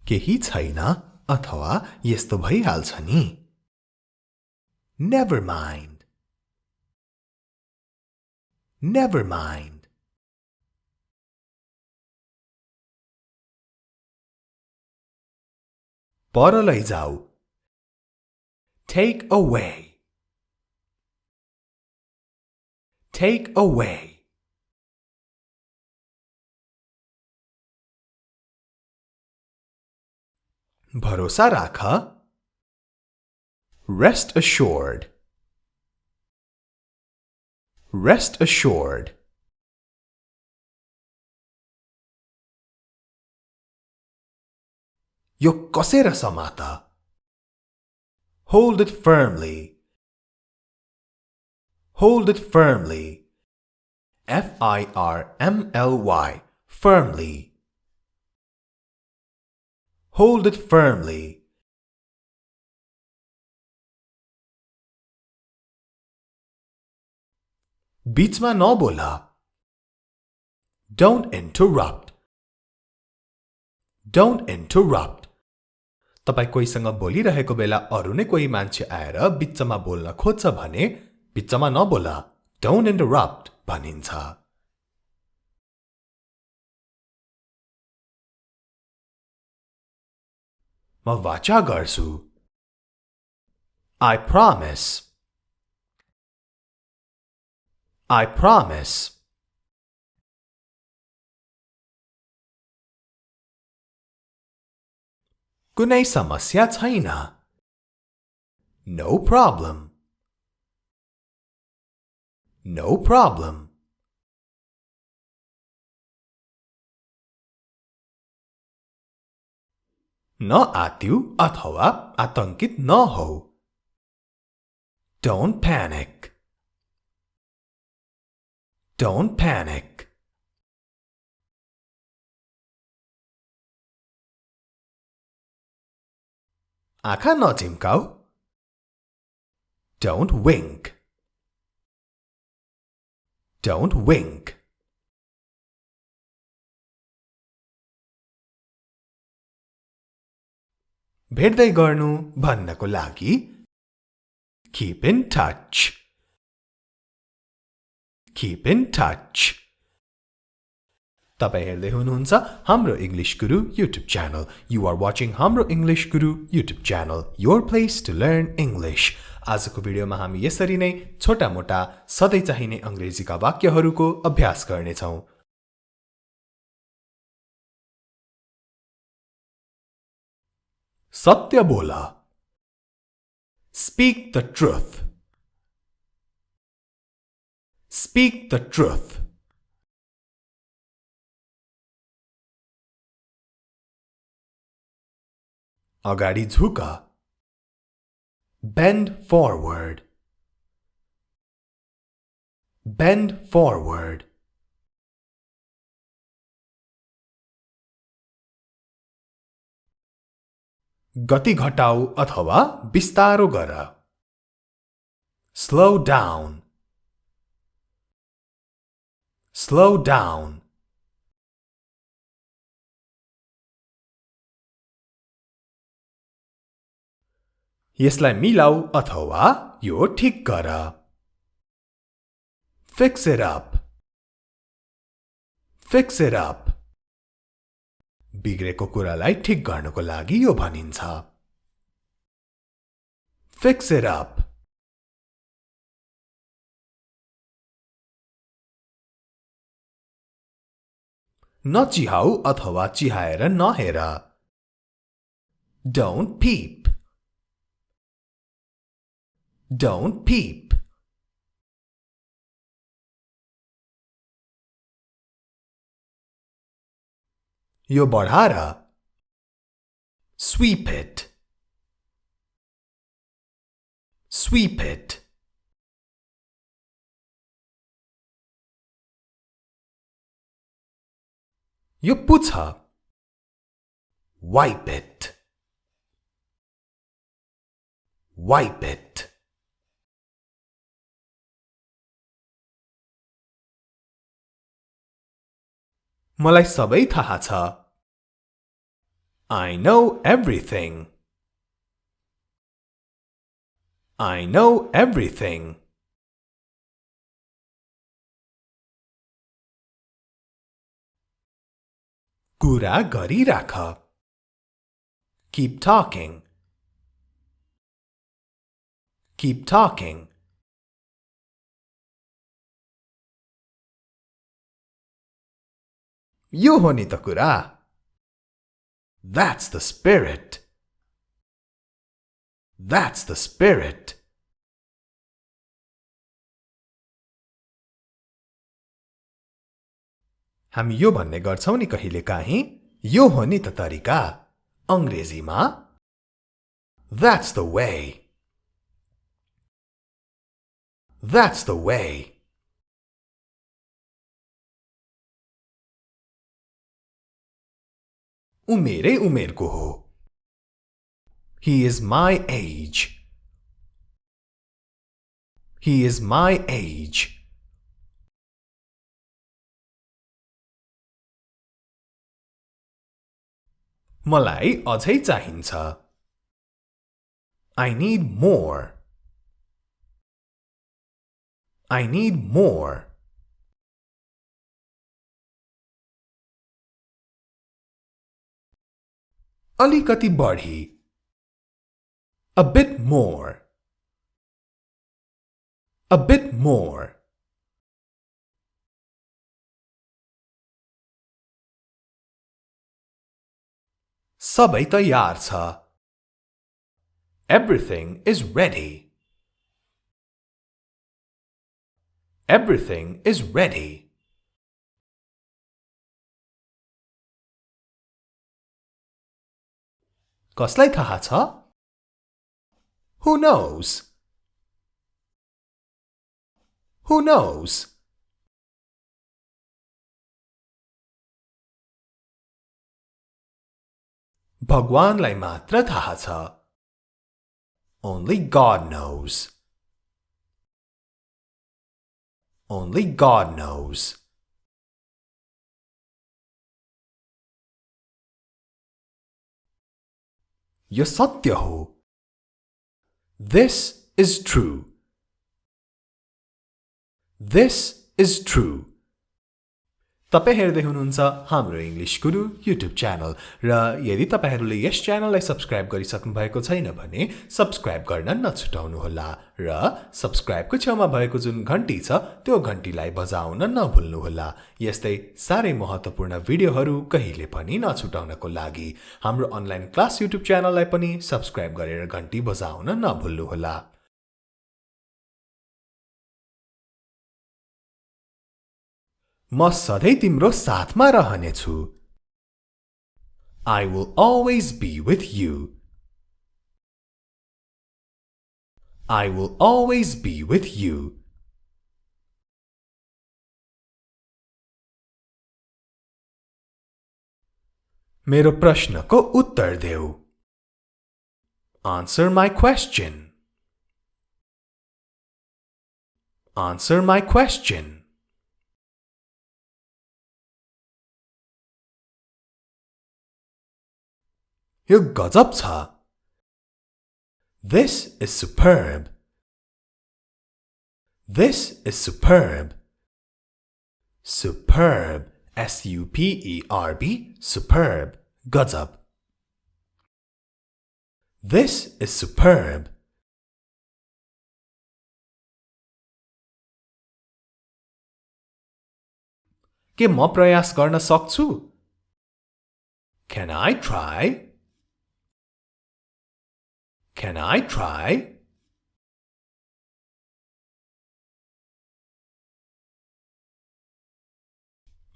केही छैन अथवा यस्तो भइहाल्छ नि Never mind Never mind पर लैजाऊ Take away Take away भरोसा राख Rest assured Rest assured यो कसेर समात Hold it firmly Hold it firmly Firmly firmly Hold it firmly बीचमा नबोला Don't interrupt Don't interrupt तपाई कोहीसँग बोलिरहेको बेला अरु नै कोही मान्छे आएर बीचमा बोल्न खोज्छ भने बीचमा नबोला Don't interrupt भनिन्छ म वाचा गर्छु I promise I promise कुनै समस्या छैन No problem No problem न आत्यु अथवा आतंकित न हौ Don't panic Don't panic आँखा नचिम्काऊ Don't wink Don't wink भेट्दै गर्नु भन्नको लागि Keep in touch Keep in touch तपाई हेर्दै हुनुहुन्छ हाम्रो English Guru YouTube channel. You are watching Hamro English Guru YouTube channel, your place to learn English. आजको भिडियोमा हामी यसरी नै छोटा मोटा सधैं चाहिने अंग्रेजीका वाक्यहरूको अभ्यास गर्नेछौं. सत्य बोला Speak the truth Speak the truth अगाडि झुक Bend forward Bend forward गति घटाऊ अथवा बिस्तारो गर Slow down Slow down यसलाई मिलाऊ अथवा यो ठीक गर Fix it up Fix it up बिग्रेको कुरालाई ठीक गर्नको लागि यो भनिन्छ Fix it up नचिहाऊ अथवा चिहाएर नहेर Don't peep Don't peep yo बढार Sweep it Sweep it यो पुछ Wipe it Wipe it मलाई सबै थाहा छ I know everything. I know everything. कुरा गरिराख. Keep talking. Keep talking. यो हो नि त कुरा. That's the spirit. That's the spirit. हामी यो भन्ने गर्छौं नि कहिलेकाहीँ, यो हो नि त तरिका. अंग्रेजीमा That's the way. That's the way. ऊ मेरै उमेरको हो. He is my age. He is my age. मलाई अझै चाहिन्छ. I need more. I need more. अलिकति बढी. A bit more. A bit more. सबै तयार छ. Everything is ready. Everything is ready. कसलाई थाहा छ? Who knows? Who knows? भगवानलाई मात्र थाहा छ. Only God knows. Only God knows. यो सत्य हो. This is true. This is true. तपाई हेर्दै हुनुहुन्छ हाम्रो इंग्लिश गुरु युट्युब च्यानल र यदि तपाईहरुले यस च्यानललाई सब्स्क्राइब गरिसक्नु भएको छैन भने सब्स्क्राइब गर्न नछुटाउनु होला र सब्स्क्राइबको छेउमा भएको जुन घण्टी छ त्यो घण्टीलाई बजाउन नभुल्नु होला. यस्तै सारै महत्त्वपूर्ण भिडियोहरु कहिले पनि नछुटाउनको लागि हाम्रो अनलाइन क्लास युट्युब च्यानललाई पनि सब्स्क्राइब गरेर घण्टी बजाउन नभुल्नु होला. म सधैं तिम्रो साथमा रहनेछु. I will always be with you. I will always be with you. मेरो प्रश्नको उत्तर देऊ. Answer my question. Answer my question. यो गजब छ. This is superb. This is superb. Superb. S-U-P-E-R-B. Superb. गजब. This is superb. के म प्रयास गर्न सक्छु? Can I try? Can I try?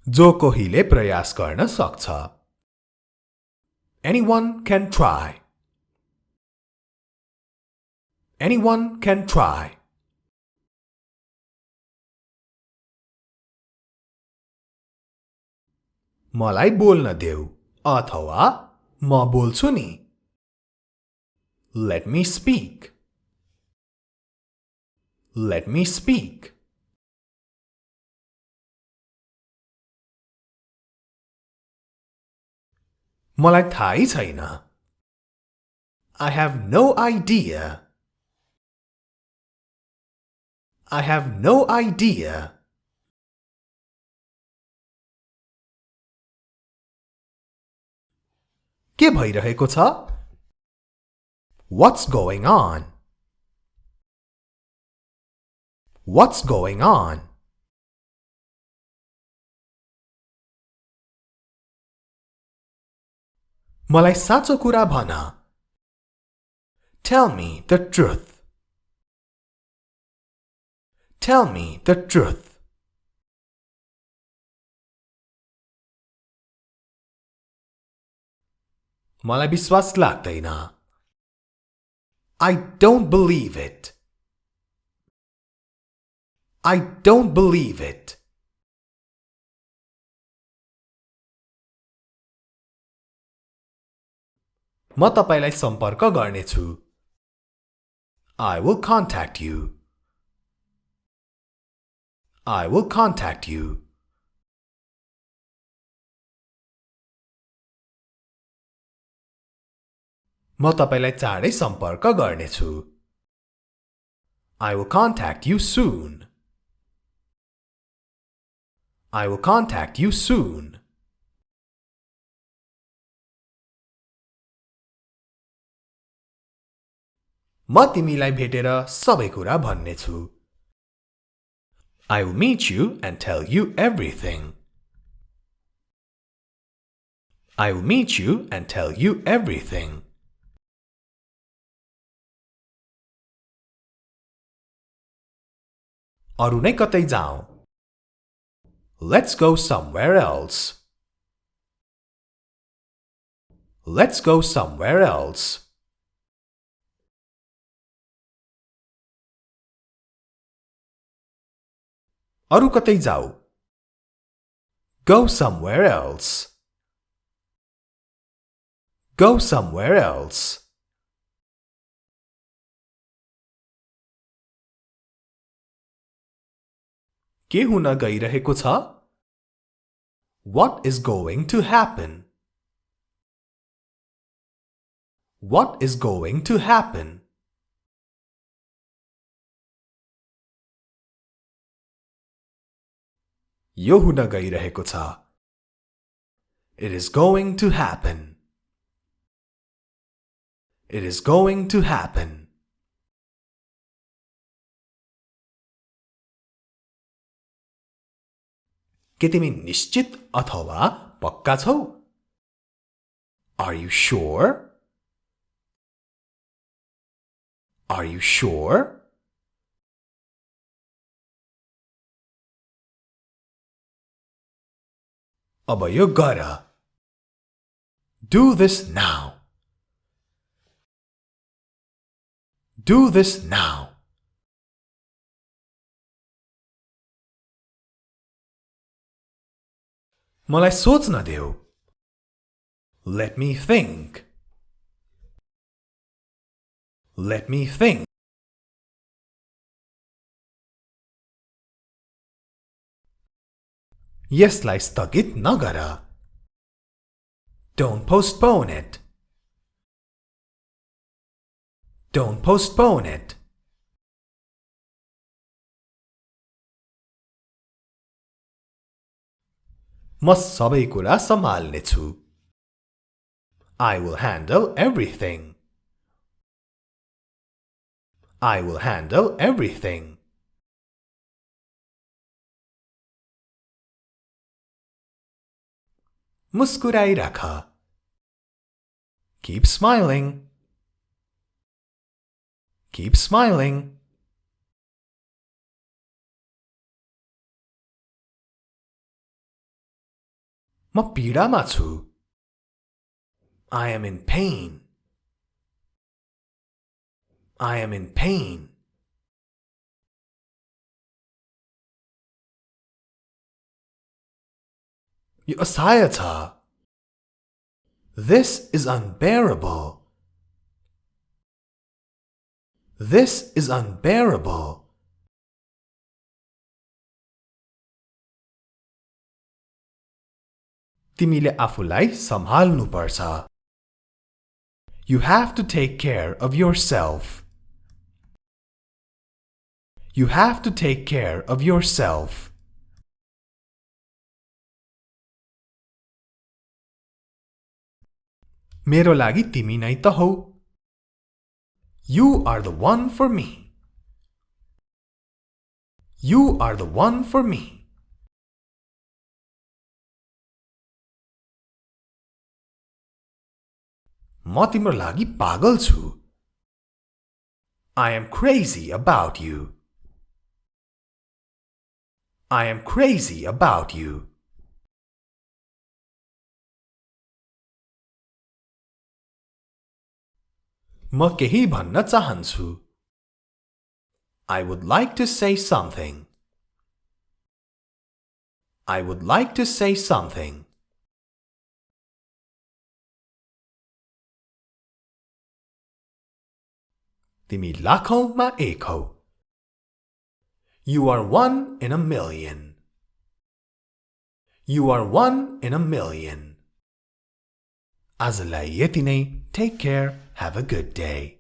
जो कोहीले प्रयास गर्न सक्छ. Anyone can try. Anyone can try. मलाई बोल्न देऊ अथवा म बोल्छु नि. Let me speak. Let me speak. मलाई थाहै छैन. I have no idea. I have no idea. के भइरहेको छ? What's going on? What's going on? मलाई साँचो कुरा भन. Tell me the truth. Tell me the truth. मलाई विश्वास लाग्दैन. I don't believe it. I don't believe it. म तपाईलाई सम्पर्क गर्नेछु. I will contact you. I will contact you. म तपाईलाई चाँडै सम्पर्क गर्नेछु. I will contact you soon. I will contact you soon. म तिमीलाई भेटेर सबै कुरा भन्नेछु. I will meet you and tell you everything. I will meet you and tell you everything. अरु नै कतै जाऊ. Let's go somewhere else. Let's go somewhere else. अरु कतै जाऊ. Go somewhere else. Go somewhere else. के हुन गइरहेको छ? What is going to happen? What is going to happen? यो हुन गइरहेको छ. It is going to happen. It is going to happen. के तिमी निश्चित अथवा पक्का छौ? Are you sure? Are you sure? अब यो गर. Do this now. Do this now. मलाई सोच्न देऊ. Let me think. Let me think. यसलाई स्थगित नगर. Don't postpone it. Don't postpone it. म सबै कुरा सम्हाल्नेछु. I will handle everything. I will handle everything. मुस्कुराइराख. Keep smiling. Keep smiling. म पीडामा छु. I am in pain. I am in pain. यो असह्य छ. This is unbearable. This is unbearable. तिमीले आफूलाई सम्हाल्नु पर्छ. You have to take care of yourself. You have to take care of yourself. मेरो लागि तिमी नै त हौ. You are the one for me. You are the one for me. म तिम्रो लागि पागल छु. I am crazy about you. I am crazy about you. म केही भन्न चाहन्छु. I would like to say something. I would like to say something. तिमी लाखौंमा एक हौ. You are one in a million. You are one in a million. आजलाई यति नै. Take care. Have a good day.